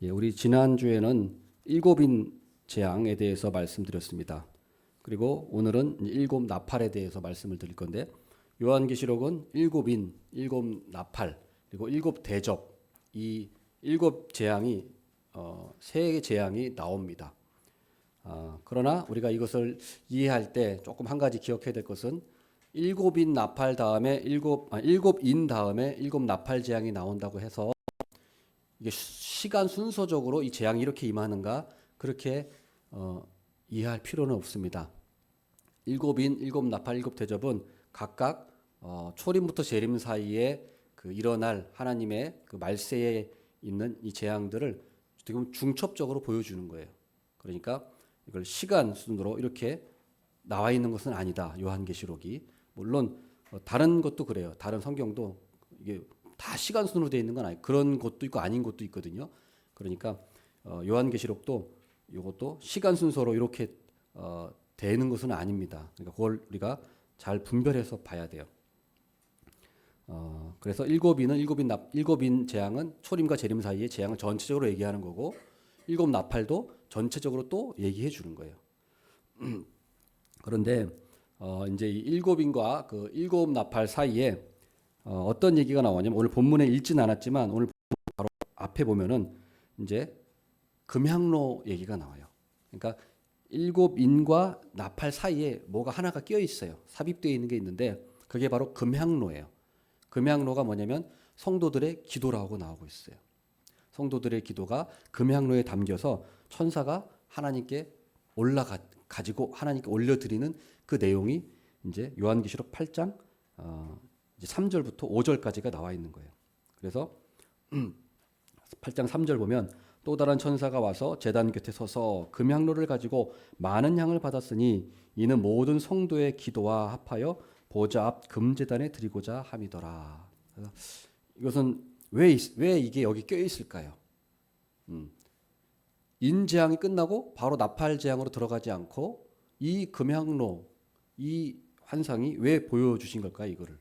예, 우리 지난주에는 일곱인 재앙에 대해서 말씀드렸습니다. 그리고 오늘은 일곱 나팔에 대해서 말씀을 드릴 건데 요한계시록은 일곱인, 일곱 나팔, 그리고 일곱 대접 이 일곱 재앙이 세 재앙이 나옵니다. 그러나 우리가 이것을 이해할 때 조금 한 가지 기억해야 될 것은 일곱인 나팔 다음에 일곱인 다음에 일곱 나팔 재앙이 나온다고 해서 이게 시간 순서적으로 이 재앙이 이렇게 임하는가 그렇게 이해할 필요는 없습니다. 일곱인, 일곱 나팔, 일곱 대접은 각각 초림부터 재림 사이에 그 일어날 하나님의 그 말세에 있는 이 재앙들을 지금 중첩적으로 보여주는 거예요. 그러니까 이걸 시간 순으로 이렇게 나와 있는 것은 아니다. 요한계시록이 물론 다른 것도 그래요. 다른 성경도 이게 다 시간 순으로 되어 있는 건 아니에요. 그런 것도 있고 아닌 것도 있거든요. 그러니까 요한계시록도 이것도 시간 순서로 이렇게 되는 것은 아닙니다. 그러니까 그걸 우리가 잘 분별해서 봐야 돼요. 그래서 일곱인 재앙은 초림과 재림 사이의 재앙을 전체적으로 얘기하는 거고 일곱 나팔도 전체적으로 또 얘기해 주는 거예요. 그런데 이제 이 일곱인과 그 일곱 나팔 사이에 어떤 얘기가 나오냐면 오늘 본문에 읽진 않았지만 오늘 바로 앞에 보면은 이제 금향로 얘기가 나와요. 그러니까 일곱 인과 나팔 사이에 뭐가 하나가 끼어 있어요. 삽입되어 있는 게 있는데 그게 바로 금향로예요. 금향로가 뭐냐면 성도들의 기도라고 나오고 있어요. 성도들의 기도가 금향로에 담겨서 천사가 하나님께 가지고 하나님께 올려드리는 그 내용이 이제 요한계시록 8장 이제 3절부터 5절까지가 나와 있는 거예요. 그래서 8장 3절 보면 또 다른 천사가 와서 제단 곁에 서서 금향로를 가지고 많은 향을 받았으니 이는 모든 성도의 기도와 합하여 보좌 앞 금제단에 드리고자 함이더라. 이것은 왜 이게 여기 껴 있을까요? 인재앙이 끝나고 바로 나팔재앙으로 들어가지 않고 이 금향로 이 환상이 왜 보여주신 걸까요? 이거를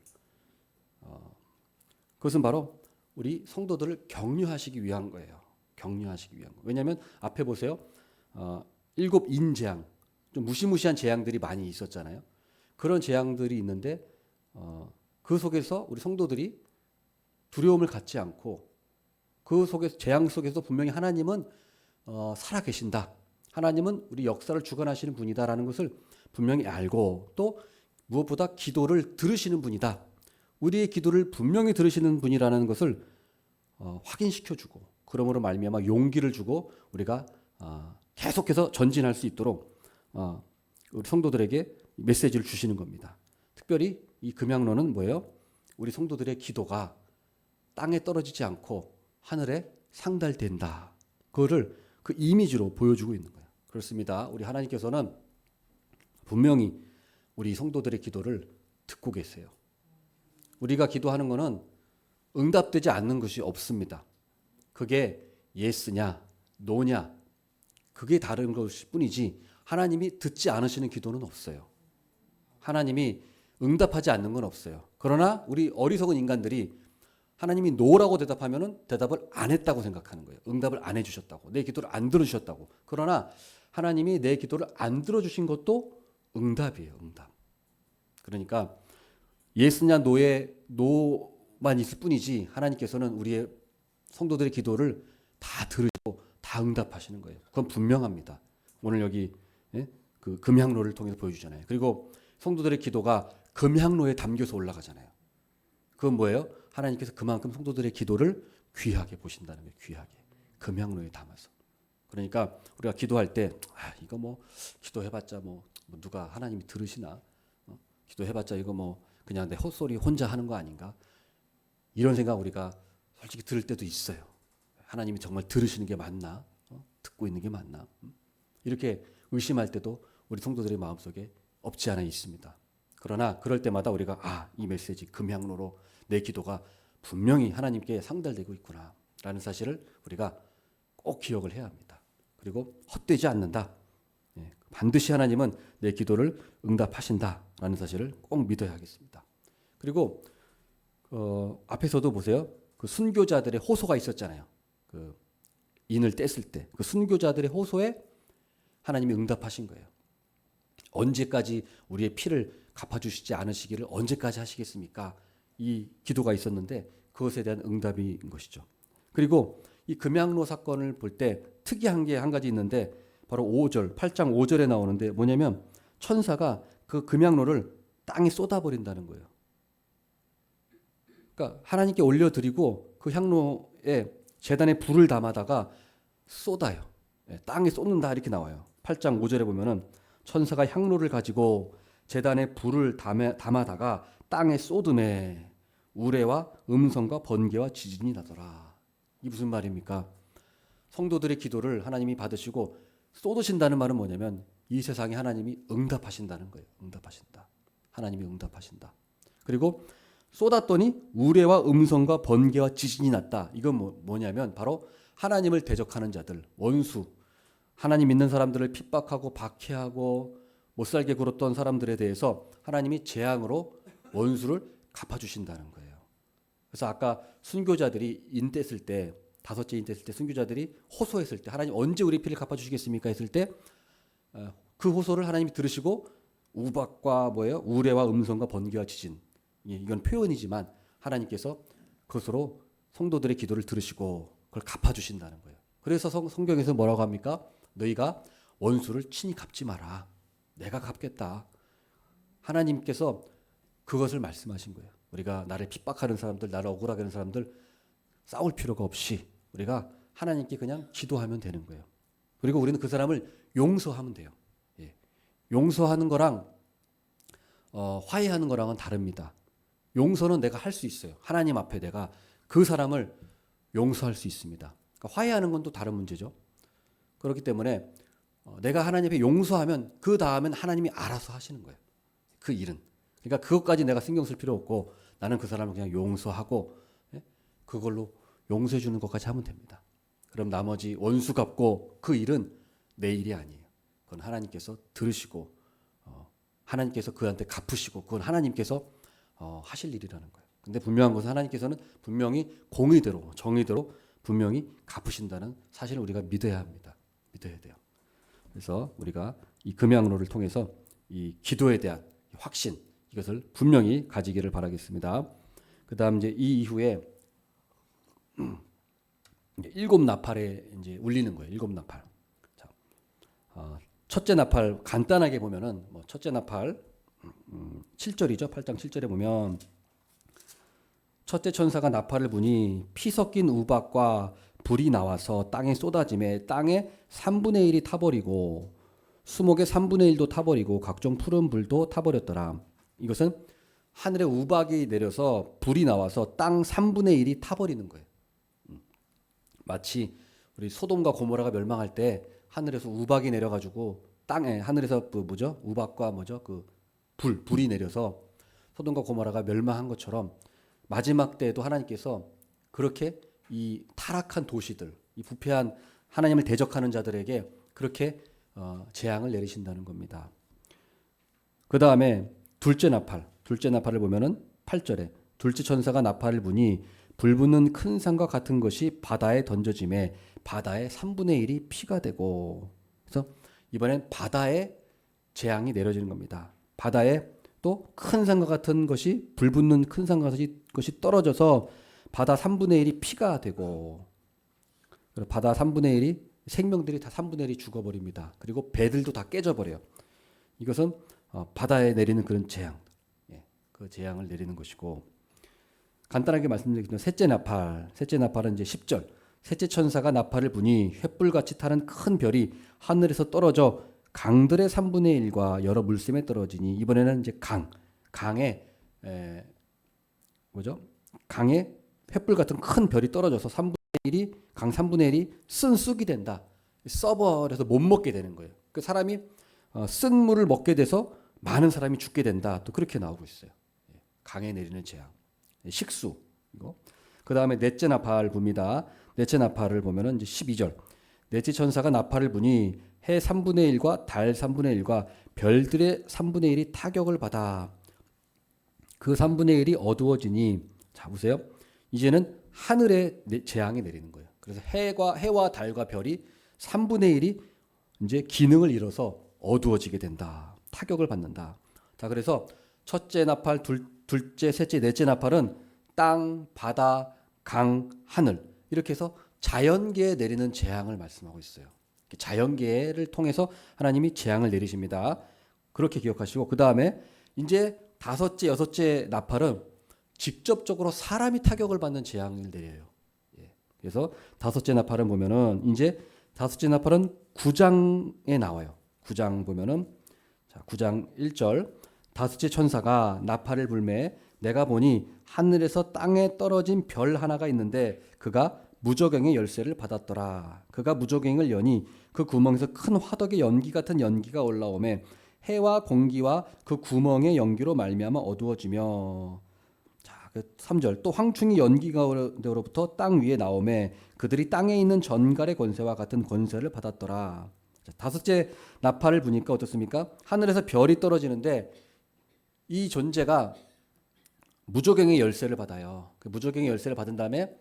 그것은 바로 우리 성도들을 격려하시기 위한 거예요. 격려하시기 위한 거. 왜냐하면 앞에 보세요. 일곱 인재앙, 좀 무시무시한 재앙들이 많이 있었잖아요. 그런 재앙들이 있는데 그 속에서 우리 성도들이 두려움을 갖지 않고 그 속에서 재앙 속에서 분명히 하나님은 살아 계신다. 하나님은 우리 역사를 주관하시는 분이다라는 것을 분명히 알고 또 무엇보다 기도를 들으시는 분이다. 우리의 기도를 분명히 들으시는 분이라는 것을 확인시켜주고 그러므로 말미암아 용기를 주고 우리가 계속해서 전진할 수 있도록 우리 성도들에게 메시지를 주시는 겁니다. 특별히 이 금양로는 뭐예요? 우리 성도들의 기도가 땅에 떨어지지 않고 하늘에 상달된다. 그거를 그 이미지로 보여주고 있는 거예요. 그렇습니다. 우리 하나님께서는 분명히 우리 성도들의 기도를 듣고 계세요. 우리가 기도하는 것은 응답되지 않는 것이 없습니다. 그게 예스냐, 노냐, 그게 다른 것일 뿐이지 하나님이 듣지 않으시는 기도는 없어요. 하나님이 응답하지 않는 건 없어요. 그러나 우리 어리석은 인간들이 하나님이 노라고 대답하면은 대답을 안 했다고 생각하는 거예요. 응답을 안 해주셨다고, 내 기도를 안 들어주셨다고. 그러나 하나님이 내 기도를 안 들어주신 것도 응답이에요. 응답. 그러니까 예스냐 노만 있을 뿐이지 하나님께서는 우리의 성도들의 기도를 다 들으시고 다 응답하시는 거예요. 그건 분명합니다. 오늘 여기 그 금향로를 통해서 보여주잖아요. 그리고 성도들의 기도가 금향로에 담겨서 올라가잖아요. 그건 뭐예요? 하나님께서 그만큼 성도들의 기도를 귀하게 보신다는 거예요. 귀하게. 금향로에 담아서. 그러니까 우리가 기도할 때 이거 뭐 기도해봤자 뭐 누가 하나님이 들으시나? 기도해봤자 이거 뭐 그냥 내 헛소리 혼자 하는 거 아닌가? 이런 생각 우리가 솔직히 들을 때도 있어요. 하나님이 정말 들으시는 게 맞나? 듣고 있는 게 맞나? 이렇게 의심할 때도 우리 성도들의 마음속에 없지 않아 있습니다. 그러나 그럴 때마다 우리가 이 메시지 금향로로 내 기도가 분명히 하나님께 상달되고 있구나 라는 사실을 우리가 꼭 기억을 해야 합니다. 그리고 헛되지 않는다. 반드시 하나님은 내 기도를 응답하신다라는 사실을 꼭 믿어야 하겠습니다. 그리고 앞에서도 보세요. 그 순교자들의 호소가 있었잖아요. 그 인을 뗐을 때 그 순교자들의 호소에 하나님이 응답하신 거예요. 언제까지 우리의 피를 갚아주시지 않으시기를 언제까지 하시겠습니까? 이 기도가 있었는데 그것에 대한 응답인 것이죠. 그리고 이 금양로 사건을 볼 때 특이한 게 한 가지 있는데 바로 5절, 8장 5절에 나오는데 뭐냐면 천사가 그 금양로를 땅에 쏟아버린다는 거예요. 그러니까 하나님께 올려드리고 그 향로에 제단에 불을 담아다가 쏟아요. 땅에 쏟는다 이렇게 나와요. 8장 5절에 보면은 천사가 향로를 가지고 제단에 불을 담아다가 땅에 쏟음에 우레와 음성과 번개와 지진이 나더라. 이게 무슨 말입니까? 성도들의 기도를 하나님이 받으시고 쏟으신다는 말은 뭐냐면 이 세상에 하나님이 응답하신다는 거예요. 응답하신다. 하나님이 응답하신다. 그리고 쏟았더니 우레와 음성과 번개와 지진이 났다. 이건 뭐냐면 바로 하나님을 대적하는 자들, 원수, 하나님 믿는 사람들을 핍박하고 박해하고 못살게 굴었던 사람들에 대해서 하나님이 재앙으로 원수를 갚아주신다는 거예요. 그래서 아까 순교자들이 인 뗐을 때, 5째 인 뗐을 때 순교자들이 호소했을 때 하나님 언제 우리 피를 갚아주시겠습니까 했을 때 그 호소를 하나님이 들으시고 우박과 뭐예요? 우레와 음성과 번개와 지진, 이건 표현이지만 하나님께서 그것으로 성도들의 기도를 들으시고 그걸 갚아주신다는 거예요. 그래서 성경에서 뭐라고 합니까? 너희가 원수를 친히 갚지 마라. 내가 갚겠다. 하나님께서 그것을 말씀하신 거예요. 우리가 나를 핍박하는 사람들, 나를 억울하게 하는 사람들 싸울 필요가 없이 우리가 하나님께 그냥 기도하면 되는 거예요. 그리고 우리는 그 사람을 용서하면 돼요. 예. 용서하는 거랑 화해하는 거랑은 다릅니다. 용서는 내가 할 수 있어요. 하나님 앞에 내가 그 사람을 용서할 수 있습니다. 그러니까 화해하는 건 또 다른 문제죠. 그렇기 때문에 내가 하나님 앞에 용서하면 그 다음엔 하나님이 알아서 하시는 거예요. 그 일은. 그러니까 그것까지 내가 신경 쓸 필요 없고 나는 그 사람을 그냥 용서하고 그걸로 용서해 주는 것까지 하면 됩니다. 그럼 나머지 원수 갚고 그 일은 내 일이 아니에요. 그건 하나님께서 들으시고 하나님께서 그한테 갚으시고 그건 하나님께서 하실 일이라는 거예요. 근데 분명한 것은 하나님께서는 분명히 공의대로 정의대로 분명히 갚으신다는 사실을 우리가 믿어야 합니다. 믿어야 돼요. 그래서 우리가 이 금양로를 통해서 이 기도에 대한 확신 이것을 분명히 가지기를 바라겠습니다. 그다음 이제 이 이후에 이제 7나팔에 이제 울리는 거예요. 7나팔. 자, 첫째 나팔 간단하게 보면은 첫째 나팔 7절이죠. 8장 7절에 보면 첫째 천사가 나팔을 부니 피 섞인 우박과 불이 나와서 땅에 쏟아짐에 땅의 3분의 1이 타버리고 수목의 3분의 1도 타버리고 각종 푸른 불도 타버렸더라. 이것은 하늘에 우박이 내려서 불이 나와서 땅 3분의 1이 타버리는 거예요. 마치 우리 소돔과 고모라가 멸망할 때 하늘에서 우박이 내려가지고 땅에 하늘에서 우박과 불이 내려서 소돔과 고모라가 멸망한 것처럼 마지막 때에도 하나님께서 그렇게 이 타락한 도시들, 이 부패한 하나님을 대적하는 자들에게 그렇게 재앙을 내리신다는 겁니다. 그 다음에 둘째 나팔을 보면은 8절에 둘째 천사가 나팔을 부니 불붙는 큰 산과 같은 것이 바다에 던져짐에 바다의 3분의 1이 피가 되고, 그래서 이번엔 바다에 재앙이 내려지는 겁니다. 바다에 또 큰 산과 같은 것이 불붙는 큰 산과 같은 것이 떨어져서 바다 3분의 1이 피가 되고, 바다 3분의 1이 생명들이 다 3분의 1이 죽어버립니다. 그리고 배들도 다 깨져버려요. 이것은 바다에 내리는 그런 재앙, 그 재앙을 내리는 것이고, 간단하게 말씀드리면 셋째 나팔은 이제 10절. 셋째 천사가 나팔을 부니 횃불같이 타는 큰 별이 하늘에서 떨어져 강들의 3분의 1과 여러 물샘에 떨어지니, 이번에는 이제 강에 횃불 같은 큰 별이 떨어져서 3분의 1이 강 3분의 1이 쓴 쑥이 된다. 썩어버려서 못 먹게 되는 거예요. 그 사람이 쓴 물을 먹게 돼서 많은 사람이 죽게 된다. 또 그렇게 나오고 있어요. 강에 내리는 재앙, 식수 이거. 그 다음에 넷째 나팔 붑니다. 넷째 나팔을 보면은 이제 12절. 넷째 천사가 나팔을 부니 해 3분의 1과 달 3분의 1과 별들의 3분의 1이 타격을 받아 그 3분의 1이 어두워지니, 자 보세요. 이제는 하늘에 재앙이 내리는 거예요. 그래서 해와 달과 별이 3분의 1이 이제 기능을 잃어서 어두워지게 된다. 타격을 받는다. 자, 그래서 첫째 나팔, 둘째, 셋째, 넷째 나팔은 땅, 바다, 강, 하늘 이렇게 해서 자연계에 내리는 재앙을 말씀하고 있어요. 자연계를 통해서 하나님이 재앙을 내리십니다. 그렇게 기억하시고 그 다음에 이제 다섯째, 여섯째 나팔은 직접적으로 사람이 타격을 받는 재앙을 내려요. 그래서 다섯째 나팔을 보면은 이제 다섯째 나팔은 9장에 나와요. 9장 보면은 자, 9장 1절 다섯째 천사가 나팔을 불매 내가 보니 하늘에서 땅에 떨어진 별 하나가 있는데 그가 무저갱의 열쇠를 받았더라. 그가 무저갱을 여니 그 구멍에서 큰 화덕의 연기 같은 연기가 올라오매 해와 공기와 그 구멍의 연기로 말미암아 어두워지며 자, 그 3절 또 황충이 연기 가운데로부터 땅 위에 나오매 그들이 땅에 있는 전갈의 권세와 같은 권세를 받았더라. 자, 다섯째 나팔을 보니까 어떻습니까? 하늘에서 별이 떨어지는데 이 존재가 무저갱의 열쇠를 받아요. 그 무저갱의 열쇠를 받은 다음에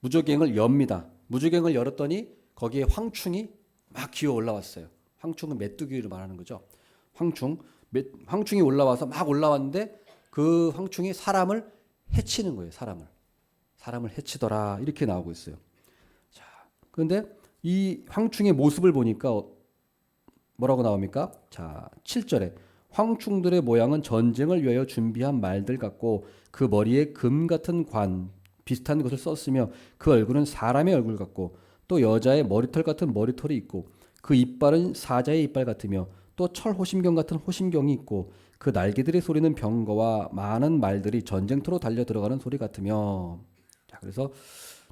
무저갱을 엽니다. 무저갱을 열었더니 거기에 황충이 막 기어 올라왔어요. 황충은 메뚜기를 말하는 거죠. 황충이 올라와서 막 올라왔는데 그 황충이 사람을 해치는 거예요. 사람을 해치더라 이렇게 나오고 있어요. 자, 그런데 이 황충의 모습을 보니까 뭐라고 나옵니까? 자, 7절에 황충들의 모양은 전쟁을 위하여 준비한 말들 같고 그 머리에 금 같은 관 비슷한 것을 썼으며 그 얼굴은 사람의 얼굴 같고 또 여자의 머리털 같은 머리털이 있고 그 이빨은 사자의 이빨 같으며 또 철 호심경 같은 호심경이 있고 그 날개들의 소리는 병거와 많은 말들이 전쟁터로 달려 들어가는 소리 같으며 자, 그래서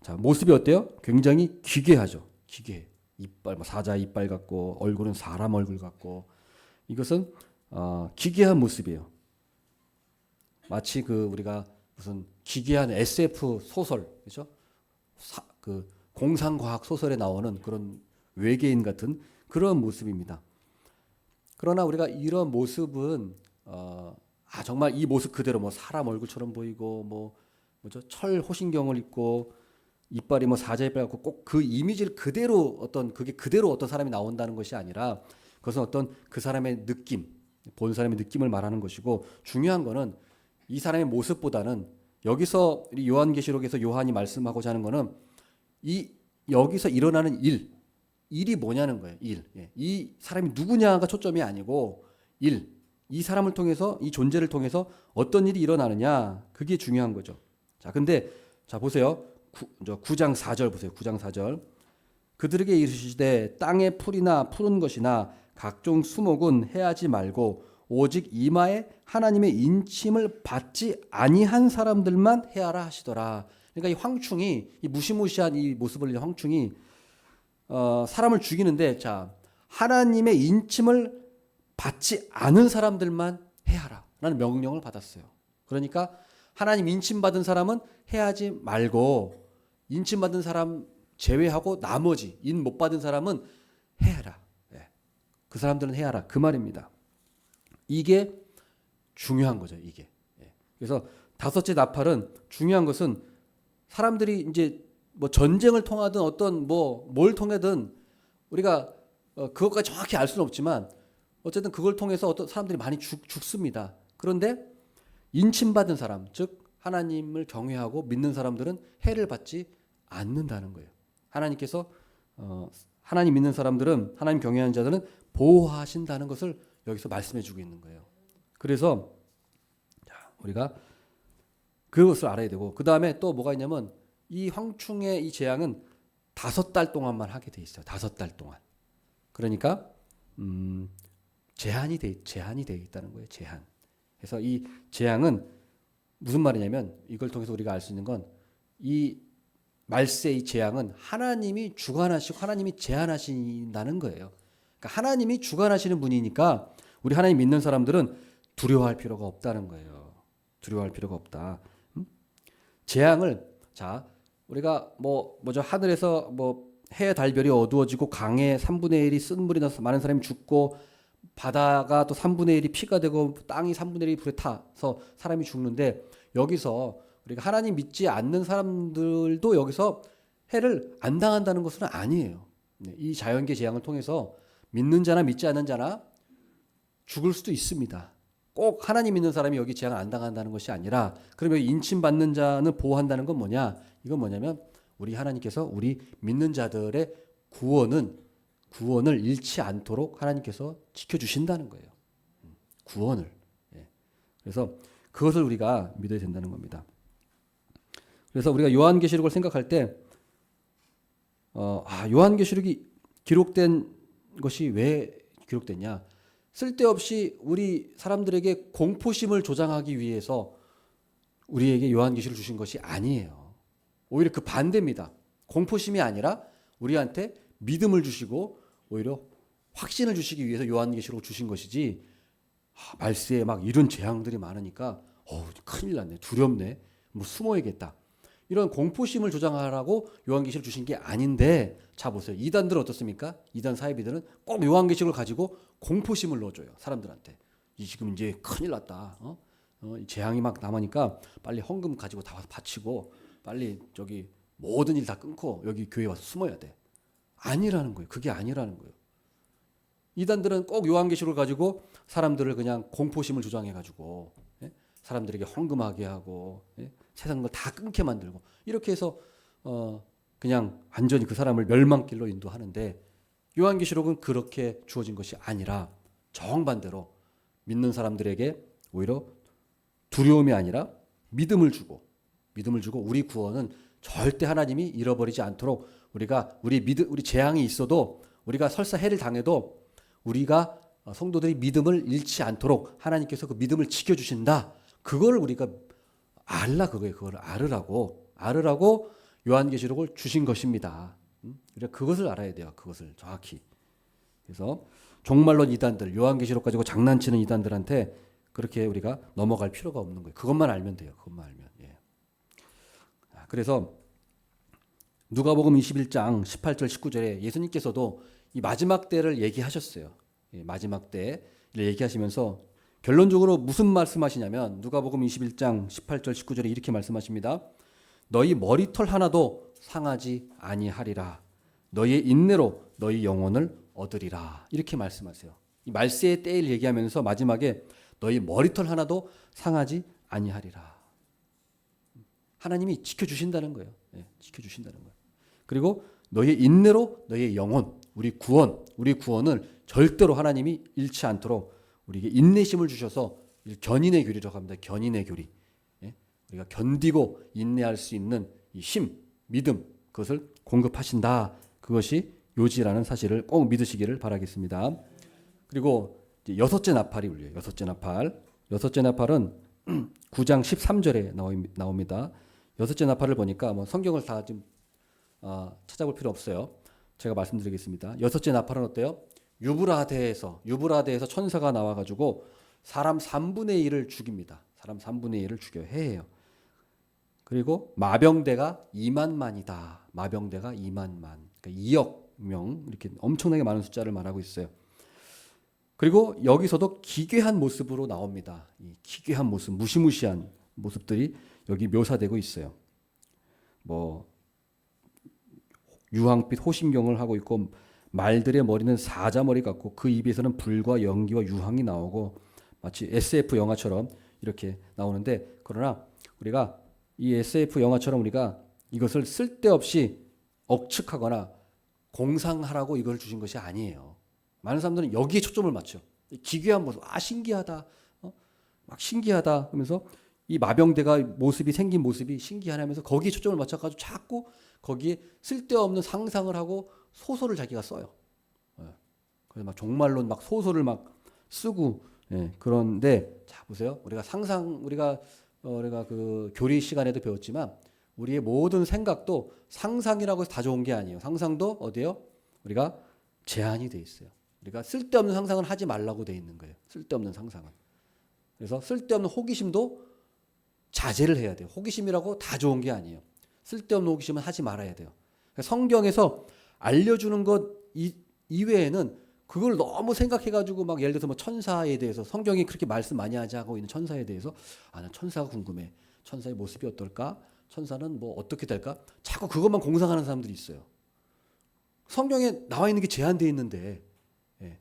자, 모습이 어때요? 굉장히 기괴하죠. 기괴. 이빨 사자 이빨 같고 얼굴은 사람 얼굴 같고 이것은 기괴한 모습이에요. 마치 그 우리가 무슨 기괴한 SF 소설, 그렇죠? 그 공상과학 소설에 나오는 그런 외계인 같은 그런 모습입니다. 그러나 우리가 이런 모습은 정말 이 모습 그대로 뭐 사람 얼굴처럼 보이고 뭐죠? 철 호신경을 입고 이빨이 뭐 사자 이빨 같고 꼭 그 이미지를 그대로 그게 그대로 어떤 사람이 나온다는 것이 아니라 그것은 어떤 그 사람의 느낌, 본 사람의 느낌을 말하는 것이고 중요한 거는 이 사람의 모습보다는 여기서 요한계시록에서 요한이 말씀하고자 하는 거는 여기서 일어나는 일이 뭐냐는 거예요. 이 사람이 누구냐가 초점이 아니고 이 사람을 통해서 이 존재를 통해서 어떤 일이 일어나느냐 그게 중요한 거죠. 자, 근데 자 보세요. 9장 4절 보세요. 9장 4절 그들에게 이르시되 땅의 풀이나 푸른 것이나 각종 수목은 해하지 말고 오직 이마에 하나님의 인침을 받지 아니한 사람들만 해하라 하시더라. 그러니까 이 황충이 이 무시무시한 이 모습을 낸 황충이 사람을 죽이는데 자 하나님의 인침을 받지 않은 사람들만 해하라라는 명령을 받았어요. 그러니까 하나님 인침 받은 사람은 해하지 말고 인침 받은 사람 제외하고 나머지 인 못 받은 사람은 해하라. 그 사람들은 해하라 그 말입니다. 이게 중요한 거죠. 이게. 그래서 다섯째 나팔은 중요한 것은 사람들이 이제 뭐 전쟁을 통하든 어떤 뭘 통하든 우리가 그것까지 정확히 알 수는 없지만 어쨌든 그걸 통해서 어떤 사람들이 많이 죽습니다. 그런데 인침받은 사람, 즉 하나님을 경외하고 믿는 사람들은 해를 받지 않는다는 거예요. 하나님께서 하나님 믿는 사람들은 하나님 경외하는 자들은 보호하신다는 것을 여기서 말씀해주고 있는 거예요. 그래서 우리가 그것을 알아야 되고 그 다음에 또 뭐가 있냐면 이 황충의 이 재앙은 5달 동안만 하게 돼 있어요. 5달 동안. 그러니까 제한이 돼 있다는 거예요. 제한. 그래서 이 재앙은 무슨 말이냐면 이걸 통해서 우리가 알 수 있는 건 이 말세의 재앙은 하나님이 주관하시고 하나님이 제한하신다는 거예요. 그러니까 하나님이 주관하시는 분이니까 우리 하나님 믿는 사람들은 두려워할 필요가 없다는 거예요. 두려워할 필요가 없다. 재앙을 자 우리가 뭐죠 하늘에서 해 달별이 어두워지고 강에 3분의 1이 쓴물이 나서 많은 사람이 죽고 바다가 또 3분의 1이 피가 되고 땅이 3분의 1이 불에 타서 사람이 죽는데 여기서 우리가 하나님 믿지 않는 사람들도 여기서 해를 안 당한다는 것은 아니에요. 네, 이 자연계 재앙을 통해서 믿는 자나 믿지 않는 자나 죽을 수도 있습니다. 꼭 하나님 믿는 사람이 여기 재앙을 안 당한다는 것이 아니라, 그러면 인침받는 자는 보호한다는 건 뭐냐? 이건 뭐냐면 우리 하나님께서 우리 믿는 자들의 구원을 잃지 않도록 하나님께서 지켜주신다는 거예요. 구원을. 예. 그래서 그것을 우리가 믿어야 된다는 겁니다. 그래서 우리가 요한계시록을 생각할 때 요한계시록이 기록된 것이 왜 기록됐냐? 쓸데없이 우리 사람들에게 공포심을 조장하기 위해서 우리에게 요한계시를 주신 것이 아니에요. 오히려 그 반대입니다. 공포심이 아니라 우리한테 믿음을 주시고 오히려 확신을 주시기 위해서 요한계시록을 주신 것이지, 말세에 막 이런 재앙들이 많으니까 큰일 났네, 두렵네, 뭐 숨어야겠다, 이런 공포심을 조장하라고 요한계시를 주신 게 아닌데, 자 보세요. 이단들은 어떻습니까? 이단 사이비들은 꼭 요한계시를 가지고 공포심을 넣어줘요, 사람들한테. 지금 이제 큰일 났다. 재앙이 막 남으니까 빨리 헌금 가지고 다 와서 바치고 빨리 저기 모든 일 다 끊고 여기 교회 와서 숨어야 돼. 아니라는 거예요. 그게 아니라는 거예요. 이단들은 꼭 요한계시를 가지고 사람들을 그냥 공포심을 조장해가지고 사람들에게 헌금하게 하고 세상 걸 다 끊게 만들고 이렇게 해서 그냥 완전히 그 사람을 멸망길로 인도하는데, 요한계시록은 그렇게 주어진 것이 아니라 정반대로 믿는 사람들에게 오히려 두려움이 아니라 믿음을 주고 우리 구원은 절대 하나님이 잃어버리지 않도록 우리 재앙이 있어도 우리가 설사 해를 당해도 우리가 성도들이 믿음을 잃지 않도록 하나님께서 그 믿음을 지켜주신다. 그걸 우리가 그거예요. 그걸 알으라고 요한계시록을 주신 것입니다. 우리가 그것을 알아야 돼요. 그것을 정확히. 그래서 종말론 이단들, 요한계시록 가지고 장난치는 이단들한테 그렇게 우리가 넘어갈 필요가 없는 거예요. 그것만 알면 돼요. 그것만 알면. 예. 그래서 누가복음 21장 18절 19절에 예수님께서도 이 마지막 때를 얘기하셨어요. 예, 마지막 때를 얘기하시면서 결론적으로 무슨 말씀하시냐면 누가복음 21장 18절 19절에 이렇게 말씀하십니다. 너희 머리털 하나도 상하지 아니하리라. 너희의 인내로 너희 영혼을 얻으리라. 이렇게 말씀하세요. 이 말세의 때를 얘기하면서 마지막에 너희 머리털 하나도 상하지 아니하리라. 하나님이 지켜주신다는 거예요. 네, 지켜주신다는 거예요. 그리고 너희의 인내로 너희의 영혼, 우리 구원을 절대로 하나님이 잃지 않도록 우리에게 인내심을 주셔서 견인의 교리라고 합니다. 견인의 교리. 예? 우리가 견디고 인내할 수 있는 이 힘, 믿음, 그것을 공급하신다. 그것이 요지라는 사실을 꼭 믿으시기를 바라겠습니다. 그리고 이제 여섯째 나팔이 울려요. 여섯째 나팔은 9장 13절에 나옵니다. 여섯째 나팔을 보니까 뭐 성경을 다 좀 찾아볼 필요 없어요. 제가 말씀드리겠습니다. 여섯째 나팔은 어때요? 유브라데에서 천사가 나와가지고 사람 3분의 1을 죽입니다. 사람 3분의 1을 죽여 해요. 그리고 마병대가 2만만이다. 마병대가 2만만. 그러니까 2억 명, 이렇게 엄청나게 많은 숫자를 말하고 있어요. 그리고 여기서도 기괴한 모습으로 나옵니다. 이 기괴한 모습, 무시무시한 모습들이 여기 묘사되고 있어요. 뭐 유황빛 호심경을 하고 있고, 말들의 머리는 사자머리 같고 그 입에서는 불과 연기와 유황이 나오고, 마치 SF 영화처럼 이렇게 나오는데, 그러나 우리가 이 SF 영화처럼 우리가 이것을 쓸데없이 억측하거나 공상하라고 이걸 주신 것이 아니에요. 많은 사람들은 여기에 초점을 맞춰. 기괴한 모습, 신기하다, 막 신기하다 하면서 이 마병대가 생긴 모습이 신기하면서 거기에 초점을 맞춰가지고 자꾸 거기에 쓸데없는 상상을 하고 소설을 자기가 써요. 그래서 막 종말론 막 소설을 막 쓰고, 그런데 자 보세요. 우리가 그 교리 시간에도 배웠지만 우리의 모든 생각도 상상이라고 해서 다 좋은 게 아니에요. 상상도 어디요? 우리가 제한이 돼 있어요. 우리가 쓸데없는 상상을 하지 말라고 돼 있는 거예요. 쓸데없는 상상은. 그래서 쓸데없는 호기심도 자제를 해야 돼요. 호기심이라고 다 좋은 게 아니에요. 쓸데없는 호기심은 하지 말아야 돼요. 성경에서 알려주는 것 이외에는 그걸 너무 생각해가지고 막 예를 들어서 뭐 천사에 대해서 성경이 그렇게 말씀 많이 하고 있는 천사에 대해서 난 천사가 궁금해. 천사의 모습이 어떨까? 천사는 뭐 어떻게 될까? 자꾸 그것만 공상하는 사람들이 있어요. 성경에 나와 있는 게 제한되어 있는데, 예.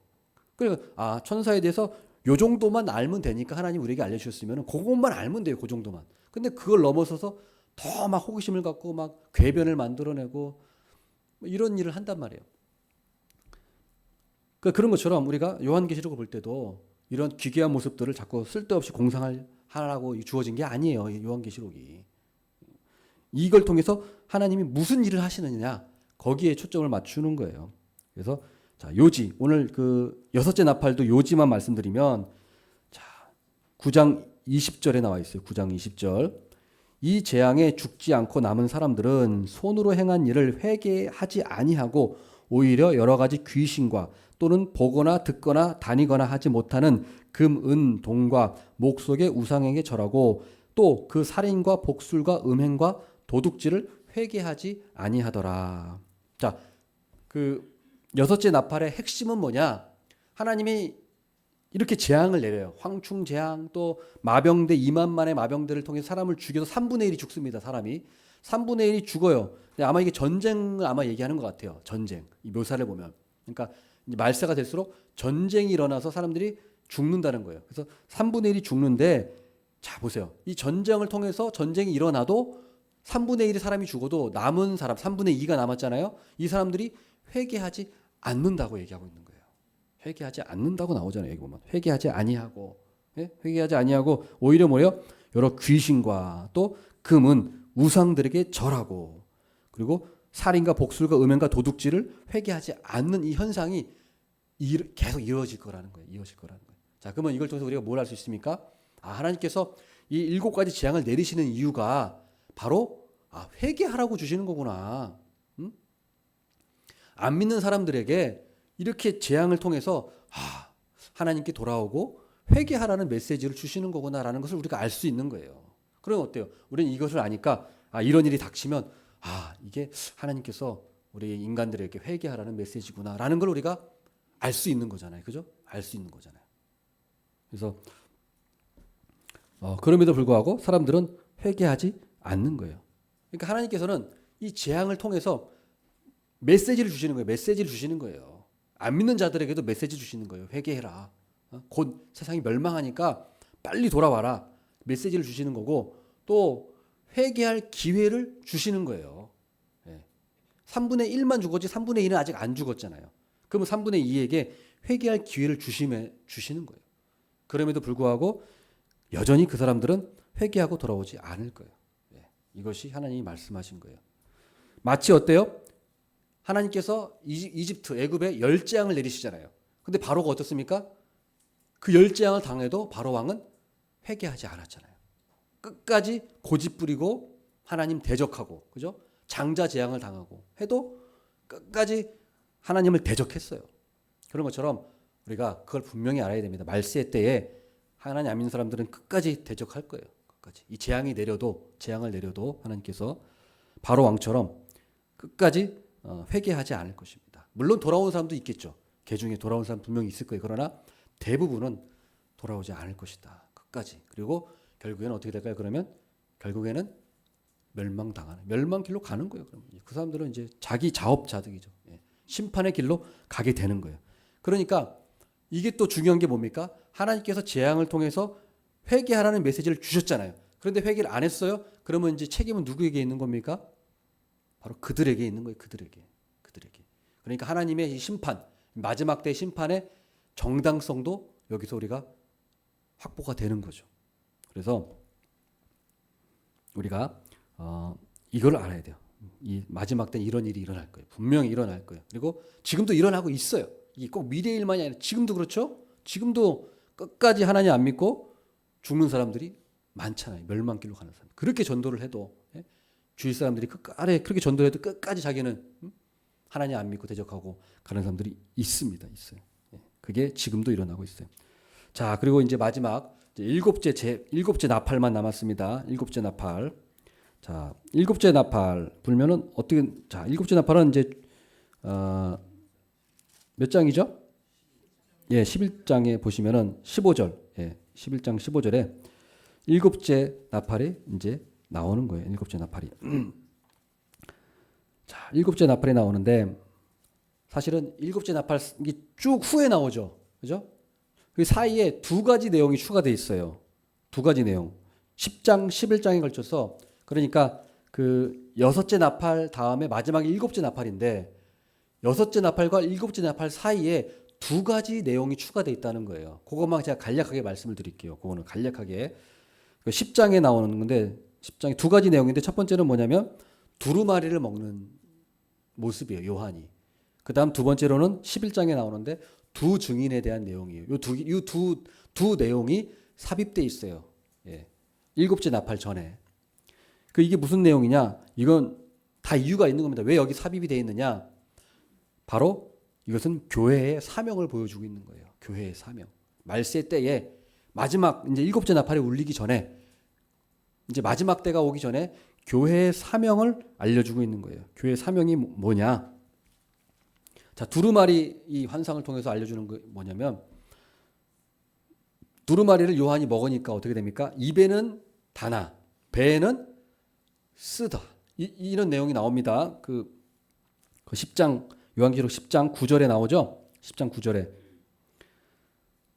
그러니까 천사에 대해서 요 정도만 알면 되니까 하나님 우리에게 알려주셨으면 그것만 알면 돼요. 그 정도만. 근데 그걸 넘어서서 더 막 호기심을 갖고 막 궤변을 만들어내고 뭐 이런 일을 한단 말이에요. 그러니까 그런 것처럼 우리가 요한계시록을 볼 때도 이런 기괴한 모습들을 자꾸 쓸데없이 공상하라고 주어진 게 아니에요. 이 요한계시록이. 이걸 통해서 하나님이 무슨 일을 하시느냐 거기에 초점을 맞추는 거예요. 그래서 자, 요지 오늘 그 여섯째 나팔도 요지만 말씀드리면 자, 9장 20절에 나와 있어요. 9장 20절. 이 재앙에 죽지 않고 남은 사람들은 손으로 행한 일을 회개하지 아니하고 오히려 여러 가지 귀신과 또는 보거나 듣거나 다니거나 하지 못하는 금, 은, 동과 목 속의 우상에게 절하고 또 그 살인과 복술과 음행과 도둑질을 회개하지 아니하더라. 자, 그 여섯째 나팔의 핵심은 뭐냐? 하나님이 이렇게 재앙을 내려요. 황충 재앙, 또 마병대 2만만의 마병대를 통해 사람을 죽여서 3분의 1이 죽습니다. 사람이 3분의 1이 죽어요. 근데 아마 이게 전쟁을 아마 얘기하는 것 같아요. 전쟁 이 묘사를 보면, 그러니까 말세가 될수록 전쟁이 일어나서 사람들이 죽는다는 거예요. 그래서 3분의 1이 죽는데, 자 보세요. 이 전쟁을 통해서 전쟁이 일어나도 3분의 1의 사람이 죽어도 남은 사람 3분의 2가 남았잖아요. 이 사람들이 회개하지 않는다고 얘기하고 있는 거예요. 회개하지 않는다고 나오잖아요. 여기 보면 회개하지 아니하고, 예? 회개하지 아니하고 오히려 뭐예요? 여러 귀신과 또 금은 우상들에게 절하고, 그리고 살인과 복술과 음행과 도둑질을 회개하지 않는 이 현상이 계속 이어질 거라는 거예요. 이어질 거라는 거예요. 자, 그러면 이걸 통해서 우리가 뭘 할 수 있습니까? 하나님께서 이 7가지 재앙을 내리시는 이유가 바로 회개하라고 주시는 거구나. 안 믿는 사람들에게 이렇게 재앙을 통해서 하나님께 돌아오고 회개하라는 메시지를 주시는 거구나라는 것을 우리가 알 수 있는 거예요. 그럼 어때요? 우리는 이것을 아니까 이런 일이 닥치면 이게 하나님께서 우리 인간들에게 회개하라는 메시지구나라는 걸 우리가 알 수 있는 거잖아요. 그죠? 알 수 있는 거잖아요. 그래서 그럼에도 불구하고 사람들은 회개하지 않는 거예요. 그러니까 하나님께서는 이 재앙을 통해서 메시지를 주시는 거예요. 메시지를 주시는 거예요. 안 믿는 자들에게도 메시지 주시는 거예요. 회개해라. 곧 세상이 멸망하니까 빨리 돌아와라. 메시지를 주시는 거고, 또 회개할 기회를 주시는 거예요. 3분의 1만 죽었지 3분의 1은 아직 안 죽었잖아요. 그러면 3분의 2에게 회개할 기회를 주시는 거예요. 그럼에도 불구하고 여전히 그 사람들은 회개하고 돌아오지 않을 거예요. 이것이 하나님이 말씀하신 거예요. 마치 어때요? 하나님께서 이집트, 애굽에 열재앙을 내리시잖아요. 근데 바로가 어떻습니까? 그 열재앙을 당해도 바로 왕은 회개하지 않았잖아요. 끝까지 고집 부리고 하나님 대적하고, 그죠? 장자 재앙을 당하고 해도 끝까지 하나님을 대적했어요. 그런 것처럼 우리가 그걸 분명히 알아야 됩니다. 말세 때에 하나님 안 믿는 사람들은 끝까지 대적할 거예요. 끝까지. 이 재앙을 내려도 하나님께서 바로 왕처럼 끝까지 회개하지 않을 것입니다. 물론 돌아온 사람도 있겠죠. 개 중에 돌아온 사람 분명히 있을 거예요. 그러나 대부분은 돌아오지 않을 것이다. 끝까지. 그리고 결국에는 어떻게 될까요? 그러면 결국에는 멸망길로 가는 거예요. 그러면 그 사람들은 이제 자기 자업자득이죠. 심판의 길로 가게 되는 거예요. 그러니까 이게 또 중요한 게 뭡니까? 하나님께서 재앙을 통해서 회개하라는 메시지를 주셨잖아요. 그런데 회개를 안 했어요? 그러면 이제 책임은 누구에게 있는 겁니까? 바로 그들에게 있는 거예요. 그들에게. 그러니까 하나님의 이 심판, 마지막 때 심판의 정당성도 여기서 우리가 확보가 되는 거죠. 그래서 우리가 이걸 알아야 돼요. 이 마지막 때 이런 일이 일어날 거예요. 분명히 일어날 거예요. 그리고 지금도 일어나고 있어요. 이게 꼭 미래의 일만이 아니라 지금도 그렇죠. 지금도 끝까지 하나님 안 믿고 죽는 사람들이 많잖아요. 멸망길로 가는 사람. 그렇게 전도를 해도, 주위 사람들이 그렇게 전도를 해도 끝까지 자기는 하나님 안 믿고 대적하고 가는 사람들이 있습니다. 있어요. 그게 지금도 일어나고 있어요. 자, 그리고 이제 마지막 일곱째 나팔만 남았습니다. 일곱째 나팔. 자, 일곱째 나팔 불면은 어떻게? 자, 일곱째 나팔은 이제 몇 장이죠? 11장에 보시면은 15절. 11장 15절에 일곱째 나팔이 이제 나오는 거예요. 일곱째 나팔이. 자, 일곱째 나팔이 나오는데 사실은 일곱째 나팔 이게 쭉 후에 나오죠. 그죠? 그 사이에 두 가지 내용이 추가되어 있어요. 두 가지 내용. 10장, 11장에 걸쳐서 그러니까 그 여섯째 나팔 다음에 마지막에 일곱째 나팔인데 여섯째 나팔과 일곱째 나팔 사이에 두 가지 내용이 추가되어 있다는 거예요. 그것만 제가 간략하게 말씀을 드릴게요. 그거는 간략하게. 10장에 나오는 건데 10장에 두 가지 내용인데 첫 번째는 뭐냐면 두루마리를 먹는 모습이에요. 요한이. 그 다음 두 번째로는 11장에 나오는데 두 증인에 대한 내용이에요. 두 내용이 삽입되어 있어요. 예. 일곱째 나팔 전에. 이게 무슨 내용이냐? 이건 다 이유가 있는 겁니다. 왜 여기 삽입이 되어 있느냐? 바로 이것은 교회의 사명을 보여주고 있는 거예요. 교회의 사명. 말세 때에 마지막 이제 일곱째 나팔이 울리기 전에 이제 마지막 때가 오기 전에 교회의 사명을 알려주고 있는 거예요. 교회의 사명이 뭐냐? 자, 두루마리 이 환상을 통해서 알려주는 거 뭐냐면 두루마리를 요한이 먹으니까 어떻게 됩니까? 입에는 다나, 배에는 쓰다. 이런 내용이 나옵니다. 그 10장 요한계시록 10장 9절에 나오죠. 10장 9절에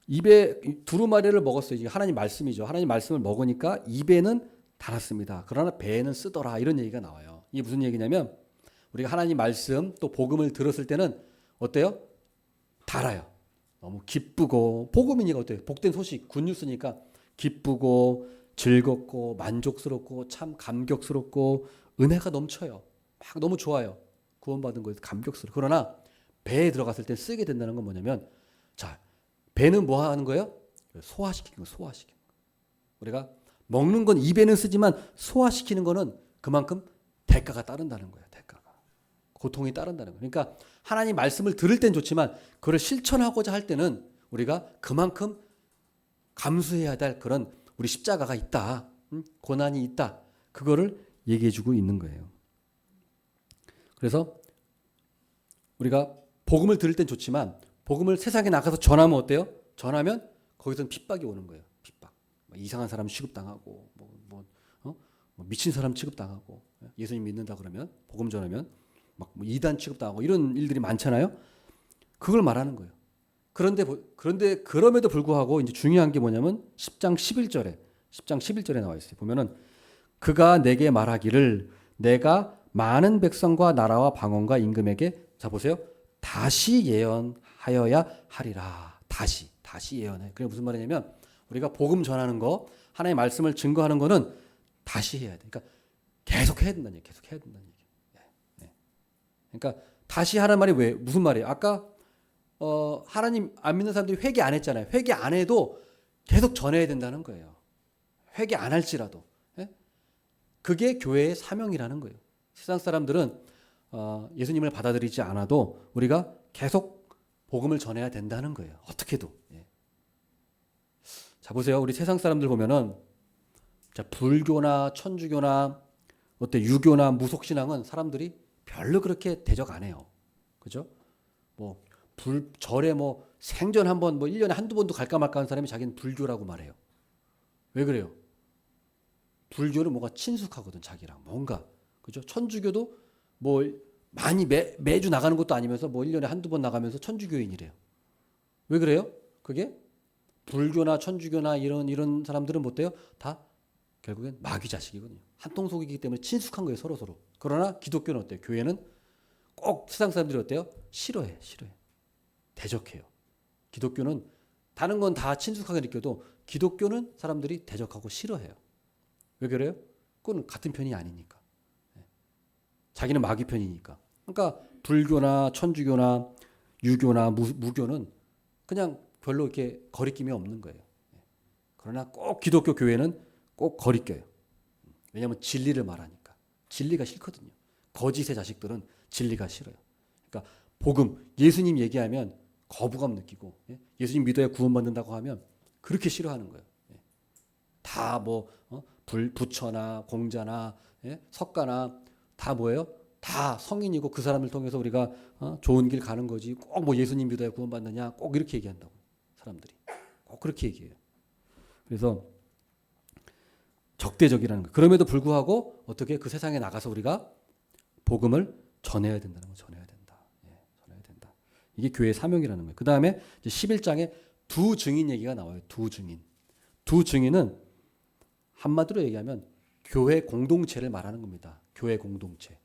입에 두루마리를 먹었어요. 이게 하나님 말씀이죠. 하나님 말씀을 먹으니까 입에는 달았습니다. 그러나 배에는 쓰더라. 이런 얘기가 나와요. 이게 무슨 얘기냐면 우리가 하나님 말씀 또 복음을 들었을 때는 어때요? 달아요. 너무 기쁘고 복음이니까 어때요? 복된 소식, 굿뉴스니까 기쁘고 즐겁고 만족스럽고 참 감격스럽고 은혜가 넘쳐요. 막 너무 좋아요. 구원받은 거에서 감격스러워. 그러나 배에 들어갔을 때 쓰게 된다는 건 뭐냐면 자, 배는 뭐 하는 거예요? 소화시키는 거, 소화시키는 거. 우리가 먹는 건 입에는 쓰지만 소화시키는 거는 그만큼 대가가 따른다는 거예요. 대가가. 고통이 따른다는 거예요. 그러니까 하나님 말씀을 들을 땐 좋지만 그걸 실천하고자 할 때는 우리가 그만큼 감수해야 될 그런 우리 십자가가 있다. 고난이 있다. 그거를 얘기해 주고 있는 거예요. 그래서 우리가 복음을 들을 땐 좋지만 복음을 세상에 나가서 전하면 어때요? 전하면 거기서는 핍박이 오는 거예요. 핍박. 이상한 사람 취급당하고 미친 사람 취급당하고 예수님 믿는다 그러면 복음 전하면 막 이단 취급당하고 이런 일들이 많잖아요. 그걸 말하는 거예요. 그런데 그럼에도 불구하고 이제 중요한 게 뭐냐면 10장 11절에 나와 있어요. 보면은 그가 내게 말하기를 내가 많은 백성과 나라와 방언과 임금에게 자 보세요. 다시 예언하여야 하리라. 다시 예언해. 그게 무슨 말이냐면 우리가 복음 전하는 거, 하나님의 말씀을 증거하는 거는 다시 해야 돼. 그러니까 계속 해야 된다는 얘기. 계속 해야 된다는 얘기. 네. 그러니까 다시 하라는 말이 왜 무슨 말이에요? 아까 하나님 안 믿는 사람들이 회개 안 했잖아요. 회개 안 해도 계속 전해야 된다는 거예요. 회개 안 할지라도. 예? 그게 교회의 사명이라는 거예요. 세상 사람들은 예수님을 받아들이지 않아도 우리가 계속 복음을 전해야 된다는 거예요. 어떻게도. 예. 자 보세요. 우리 세상 사람들 보면은 자 불교나 천주교나 어때 유교나 무속신앙은 사람들이 별로 그렇게 대적 안 해요. 그죠? 뭐 절에 뭐 생전 한번 뭐 1년에 한두 번도 갈까 말까 하는 사람이 자기는 불교라고 말해요. 왜 그래요? 불교는 뭔가 친숙하거든 자기랑 뭔가. 그죠? 천주교도 뭐 많이 매주 나가는 것도 아니면서 뭐 1년에 한두 번 나가면서 천주교인이래요. 왜 그래요? 그게 불교나 천주교나 이런 사람들은 뭐 어때요? 다 결국엔 마귀 자식이거든요. 한통속이기 때문에 친숙한 거예요, 서로. 그러나 기독교는 어때요? 교회는 꼭 세상 사람들이 어때요? 싫어해. 대적해요. 기독교는 다른 건 다 친숙하게 느껴도 기독교는 사람들이 대적하고 싫어해요. 왜 그래요? 그건 같은 편이 아니니까. 자기는 마귀 편이니까. 그러니까 불교나 천주교나 유교나 무교는 그냥 별로 이렇게 거리낌이 없는 거예요. 그러나 꼭 기독교 교회는 꼭 거리껴요. 왜냐하면 진리를 말하니까. 진리가 싫거든요. 거짓의 자식들은 진리가 싫어요. 그러니까 복음, 예수님 얘기하면 거부감 느끼고 예수님 믿어야 구원받는다고 하면 그렇게 싫어하는 거예요. 다 뭐 부처나 공자나 석가나 다 뭐예요? 다 성인이고 그 사람을 통해서 우리가 좋은 길 가는 거지. 꼭 뭐 예수님 믿어야 구원받느냐 꼭 이렇게 얘기한다고 사람들이 꼭 그렇게 얘기해요. 그래서 적대적이라는 거. 그럼에도 불구하고 어떻게 그 세상에 나가서 우리가 복음을 전해야 된다는 거. 전해야 된다. 예, 전해야 된다. 이게 교회의 사명이라는 거예요. 그 다음에 11장에 두 증인 얘기가 나와요. 두 증인. 두 증인은 한마디로 얘기하면 교회 공동체를 말하는 겁니다. 교회 공동체.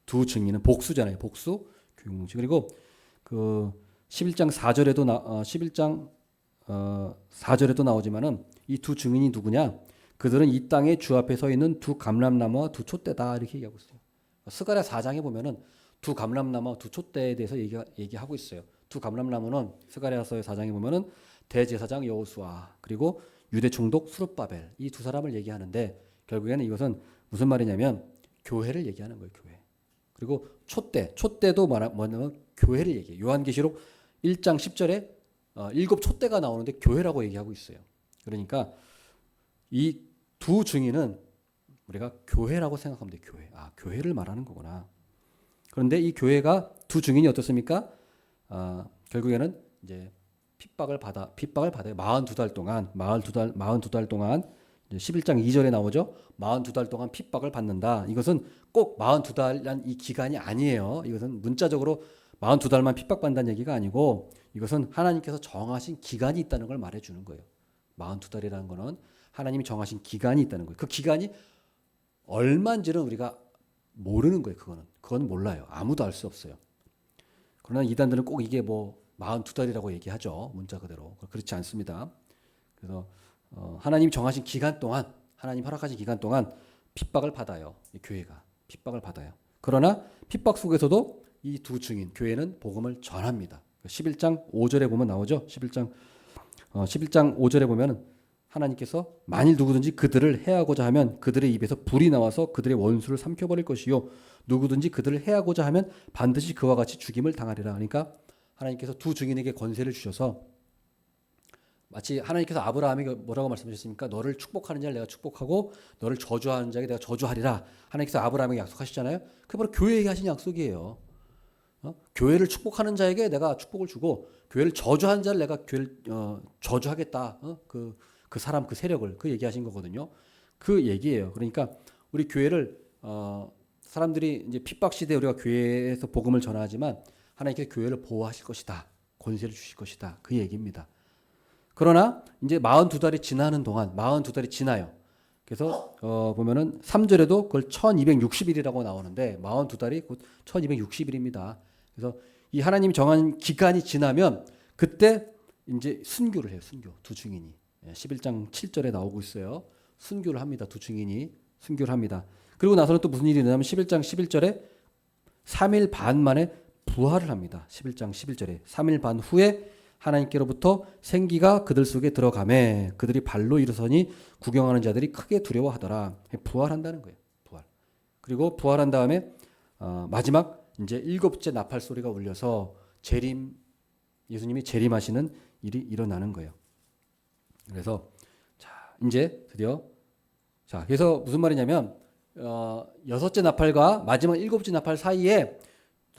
두 증인은 복수잖아요. 복수. 교회 공동체. 그리고 그 11장 4절에도 나오지만은 이 두 증인이 누구냐? 그들은 이 땅에 주 앞에 서 있는 두 감람나무와 두 촛대다 이렇게 얘기하고 있어요. 스가랴 4장에 보면은 두 감람나무와 두 촛대에 대해서 얘기하고 있어요. 두 감람나무는 스가랴서의 4장에 보면은 대제사장 여호수아 그리고 유대 총독 수룹바벨 이 두 사람을 얘기하는데 결국에는 이것은 무슨 말이냐면 교회를 얘기하는 거예요. 교회. 그리고 촛대도 뭐냐면 교회를 얘기해요. 요한계시록 1장 10절에 7촛대가 나오는데 교회라고 얘기하고 있어요. 그러니까 이 두 증인은 우리가 교회라고 생각하면 돼. 교회. 교회를 말하는 거구나. 그런데 이 교회가 두 증인이 어떻습니까? 결국에는 이제 핍박을 받아요. 42달 동안 42달 동안 11장 2절에 나오죠. 42달 동안 핍박을 받는다. 이것은 꼭 42달이란 이 기간이 아니에요. 이것은 문자적으로 42달만 핍박받는다는 얘기가 아니고 이것은 하나님께서 정하신 기간이 있다는 걸 말해주는 거예요. 42달이라는 거는 하나님이 정하신 기간이 있다는 거예요. 그 기간이 얼마인지는 우리가 모르는 거예요. 그건 몰라요. 아무도 알 수 없어요. 그러나 이단들은 꼭 이게 뭐 42달이라고 얘기하죠. 문자 그대로. 그렇지 않습니다. 그래서 하나님이 정하신 기간 동안 하나님 허락하신 기간 동안 핍박을 받아요. 이 교회가 핍박을 받아요. 그러나 핍박 속에서도 이 두 증인 교회는 복음을 전합니다. 11장 5절에 보면 나오죠. 11장 5절에 보면은 하나님께서 만일 누구든지 그들을 해하고자 하면 그들의 입에서 불이 나와서 그들의 원수를 삼켜버릴 것이요 누구든지 그들을 해하고자 하면 반드시 그와 같이 죽임을 당하리라. 그러니까 하나님께서 두 증인에게 권세를 주셔서 마치 하나님께서 아브라함에게 뭐라고 말씀하셨습니까? 너를 축복하는 자를 내가 축복하고 너를 저주하는 자에게 내가 저주하리라. 하나님께서 아브라함에게 약속하시잖아요. 그게 바로 교회에게 하신 약속이에요. 교회를 축복하는 자에게 내가 축복을 주고 교회를 저주하는 자를 내가 교회를 저주하겠다. 그 사람 그 세력을 그 얘기하신 거거든요. 그 얘기예요. 그러니까 우리 교회를 사람들이 이제 핍박 시대에 우리가 교회에서 복음을 전하지만 하나님께서 교회를 보호하실 것이다. 권세를 주실 것이다. 그 얘기입니다. 그러나 이제 42달이 지나는 동안 42달이 지나요. 그래서 보면은 3절에도 그걸 1260일이라고 나오는데 42달이 곧 1260일입니다. 그래서 이 하나님이 정한 기간이 지나면 그때 이제 순교를 해요. 순교. 두 증인이. 11장 7절에 나오고 있어요. 순교를 합니다. 두 증인이 순교를 합니다. 그리고 나서는 또 무슨 일이 있냐면 11장 11절에 3일 반 만에 부활을 합니다. 11장 11절에 3일 반 후에 하나님께로부터 생기가 그들 속에 들어가매 그들이 발로 일어서니 구경하는 자들이 크게 두려워하더라. 부활한다는 거예요. 부활. 그리고 부활한 다음에 마지막 이제 7째 나팔 소리가 울려서 예수님이 재림하시는 일이 일어나는 거예요. 그래서 자 이제 드디어 그래서 무슨 말이냐면 6째 나팔과 마지막 7째 나팔 사이에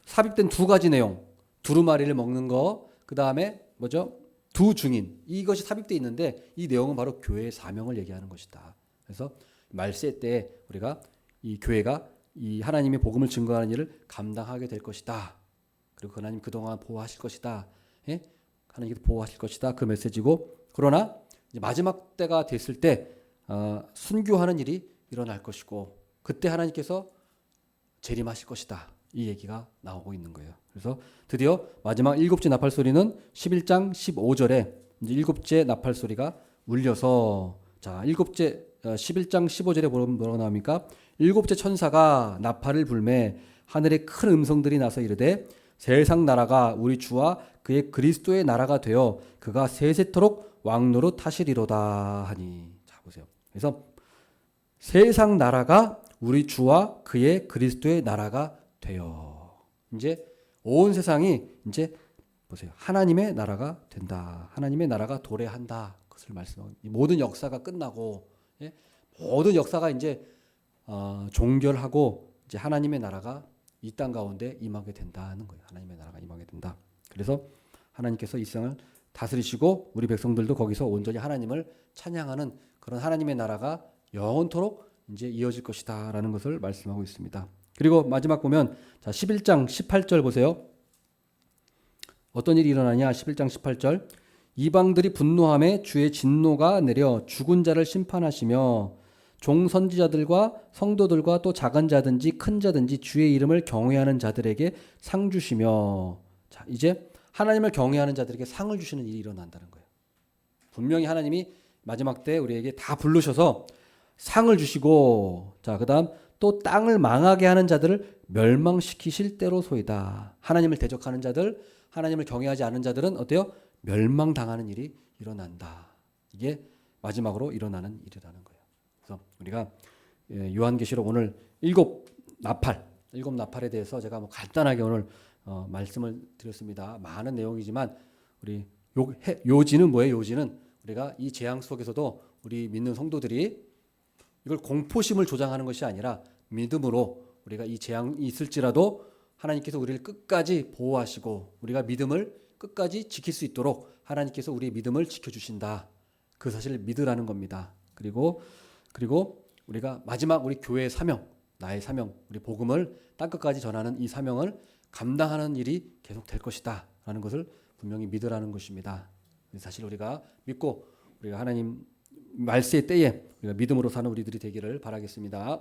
삽입된 두 가지 내용 두루마리를 먹는 거 그 다음에 뭐죠? 두 증인 이것이 삽입되어 있는데 이 내용은 바로 교회의 사명을 얘기하는 것이다. 그래서 말세 때 우리가 이 교회가 이 하나님의 복음을 증거하는 일을 감당하게 될 것이다. 그리고 하나님 그동안 보호하실 것이다. 예? 하나님께서 보호하실 것이다. 그 메시지고 그러나 이제 마지막 때가 됐을 때 순교하는 일이 일어날 것이고 그때 하나님께서 재림하실 것이다. 이 얘기가 나오고 있는 거예요. 그래서 드디어 마지막 7째 나팔 소리는 11장 15절에 이제 7째 나팔 소리가 울려서 11장 15절에 뭐라고 나옵니까? 7째 천사가 나팔을 불매 하늘에 큰 음성들이 나서 이르되 세상 나라가 우리 주와 그의 그리스도의 나라가 되어 그가 세세토록 왕노로 타시리로다 하니. 자 보세요. 그래서 세상 나라가 우리 주와 그의 그리스도의 나라가 되어 이제 온 세상이 이제 보세요. 하나님의 나라가 된다. 하나님의 나라가 도래한다. 그것을 말씀하고 모든 역사가 끝나고 모든 역사가 이제 종결하고 이제 하나님의 나라가 이 땅 가운데 임하게 된다는 거예요. 하나님의 나라가 임하게 된다. 그래서 하나님께서 이 세상을 다스리시고 우리 백성들도 거기서 온전히 하나님을 찬양하는 그런 하나님의 나라가 영원토록 이제 이어질 것이다라는 것을 말씀하고 있습니다. 그리고 마지막 보면 자 11장 18절 보세요. 어떤 일이 일어나냐? 11장 18절. 이방들이 분노함에 주의 진노가 내려 죽은 자를 심판하시며 종 선지자들과 성도들과 또 작은 자든지 큰 자든지 주의 이름을 경외하는 자들에게 상 주시며. 자, 이제 하나님을 경외하는 자들에게 상을 주시는 일이 일어난다는 거예요. 분명히 하나님이 마지막 때 우리에게 다 부르셔서 상을 주시고, 자, 그다음 또 땅을 망하게 하는 자들을 멸망시키실 때로소이다. 하나님을 대적하는 자들, 하나님을 경외하지 않은 자들은 어때요? 멸망당하는 일이 일어난다. 이게 마지막으로 일어나는 일이라는 거예요. 그래서 우리가 요한계시록 오늘 일곱 나팔에 대해서 제가 뭐 간단하게 오늘 말씀을 드렸습니다. 많은 내용이지만 우리 요지는 뭐예요? 요지는 우리가 이 재앙 속에서도 우리 믿는 성도들이 이걸 공포심을 조장하는 것이 아니라 믿음으로 우리가 이 재앙이 있을지라도 하나님께서 우리를 끝까지 보호하시고 우리가 믿음을 끝까지 지킬 수 있도록 하나님께서 우리의 믿음을 지켜주신다. 그 사실을 믿으라는 겁니다. 그리고 우리가 마지막 우리 교회의 사명, 나의 사명, 우리 복음을 땅끝까지 전하는 이 사명을 감당하는 일이 계속 될 것이다 라는 것을 분명히 믿으라는 것입니다. 사실 우리가 믿고 우리가 하나님 말세의 때에 우리가 믿음으로 사는 우리들이 되기를 바라겠습니다.